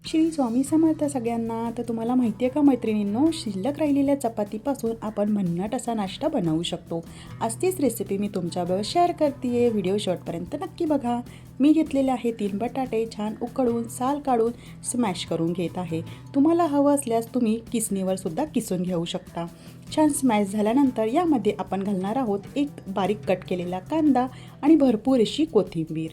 श्री स्वामी समर्थ सगळ्यांना. तर तुम्हाला माहिती आहे का मैत्रिणींनो, शिल्लक राहिलेल्या चपातीपासून आपण भन्नाट असा नाश्ता बनवू शकतो. आज तीच रेसिपी मी तुमच्याबरोबर शेअर करते आहे. व्हिडिओ शेवटपर्यंत नक्की बघा. मी घेतलेले आहे 3 बटाटे छान उकळून साल काढून स्मॅश करून घेत आहे. तुम्हाला हवं असल्यास तुम्ही किसणीवर सुद्धा किसून घेऊ शकता. छान स्मॅश झाल्यानंतर यामध्ये आपण घालणार आहोत एक बारीक कट केलेला कांदा आणि भरपूर अशी कोथिंबीर.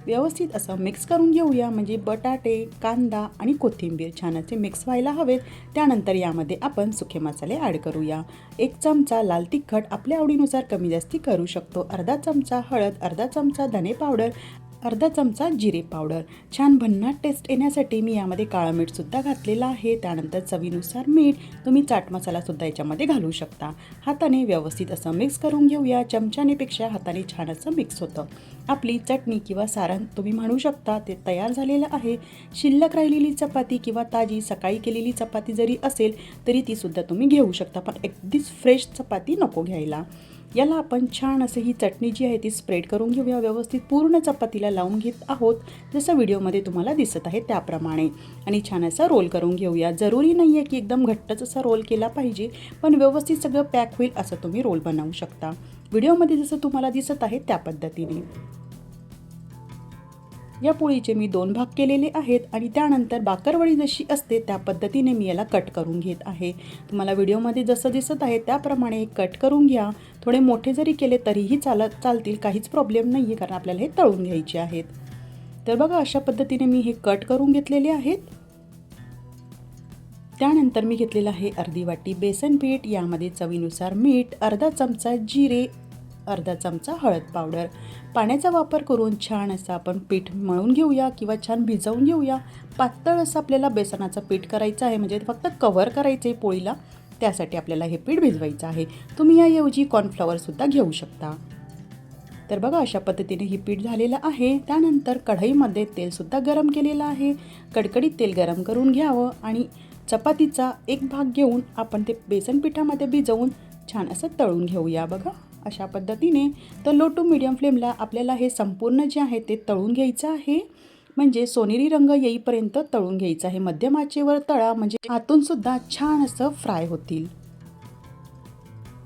व्यवस्थित असं मिक्स करून घेऊया, म्हणजे बटाटे, कांदा आणि कोथिंबीर छान असे मिक्स व्हायला हवेत. त्यानंतर यामध्ये आपण सुके मसाले ॲड करूया. 1 चमचा लाल तिखट आपल्या आवडीनुसार कमी जास्ती करू शकतो. अर्धा चमचा हळद, अर्धा चमचा धने पावडर, अर्धा चमचा जिरे पावडर. छान भन्नाट टेस्ट येण्यासाठी मी यामध्ये काळं मीठसुद्धा घातलेलं आहे. त्यानंतर चवीनुसार मीठ, तुम्ही चाट मसालासुद्धा याच्यामध्ये घालू शकता. हाताने व्यवस्थित असं मिक्स करून घेऊया. चमच्यानेपेक्षा हाताने छान असं मिक्स होतं. आपली चटणी किंवा सारण तुम्ही म्हणू शकता ते तयार झालेलं आहे. शिल्लक राहिलेली चपाती किंवा ताजी सकाळी केलेली चपाती जरी असेल तरी तीसुद्धा तुम्ही घेऊ शकता, पण अगदीच फ्रेश चपाती नको घ्यायला. याला आपण छान असं ही चटणी जी आहे ती स्प्रेड करून घेऊया. व्यवस्थित पूर्ण चपातीला लावून घेत आहोत, जसं व्हिडिओमध्ये तुम्हाला दिसत आहे त्याप्रमाणे. आणि छान असा रोल करून घेऊया. जरुरी नाही आहे की एकदम घट्टच असा रोल केला पाहिजे, पण व्यवस्थित सगळं पॅक होईल असं तुम्ही रोल बनवू शकता. व्हिडिओमध्ये जसं तुम्हाला दिसत आहे त्या पद्धतीने. या पोळीचे मी 2 भाग केलेले आहेत आणि त्यानंतर बाकरवडी जशी असते त्या पद्धतीने मी याला कट करून घेत आहे. तुम्हाला व्हिडिओमध्ये जसं दिसत आहे त्याप्रमाणे कट करून घ्या. थोडे मोठे जरी केले तरीही चालतील, काहीच प्रॉब्लेम नाही आहे, कारण आपल्याला हे तळून घ्यायचे आहेत. तर बघा, अशा पद्धतीने मी हे कट करून घेतलेले आहेत. त्यानंतर मी घेतलेलं आहे अर्धी वाटी बेसन पीठ. यामध्ये चवीनुसार मीठ, अर्धा चमचा जिरे, अर्धा चमचा हळद पावडर. पाण्याचा वापर करून छान असं आपण पीठ मळून घेऊया किंवा छान भिजवून घेऊया. पातळ असं आपल्याला बेसनाचं पीठ करायचं आहे, म्हणजे फक्त कव्हर करायचं आहे पोळीला, त्यासाठी आपल्याला हे पीठ भिजवायचं आहे. तुम्ही याऐवजी कॉर्नफ्लॉवरसुद्धा घेऊ शकता. तर बघा, अशा पद्धतीने ही पीठ झालेलं आहे. त्यानंतर कढईमध्ये तेलसुद्धा गरम केलेलं आहे. कडकडीत तेल गरम करून घ्यावं आणि चपातीचा एक भाग घेऊन आपण ते बेसन पिठामध्ये भिजवून छान असं तळून घेऊया. बघा, अशा पद्धतीने. तर लो टू मीडियम फ्लेमला आपल्याला हे संपूर्ण जे आहे ते तळून घ्यायचं आहे, म्हणजे सोनेरी रंग येईपर्यंत तळून घ्यायचं आहे. मध्यम आचेवर तळा, म्हणजे आतूनसुद्धा छान असं फ्राय होतील.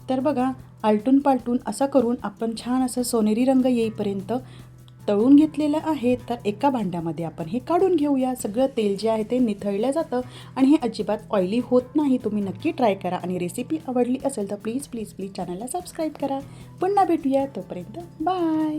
तर बघा, आलटून पालटून असं करून आपण छान असं सोनेरी रंग येईपर्यंत तळून घेतलेलं आहे. तर एका भांड्यामध्ये आपण हे काढून घेऊया. सगळं तेल जे आहे ते निथळलं जातं आणि हे अजिबात ऑइली होत नाही. तुम्ही नक्की ट्राय करा आणि रेसिपी आवडली असेल तर प्लीज प्लीज प्लीज चॅनलला सबस्क्राईब करा. पुन्हा भेटूया, तोपर्यंत बाय.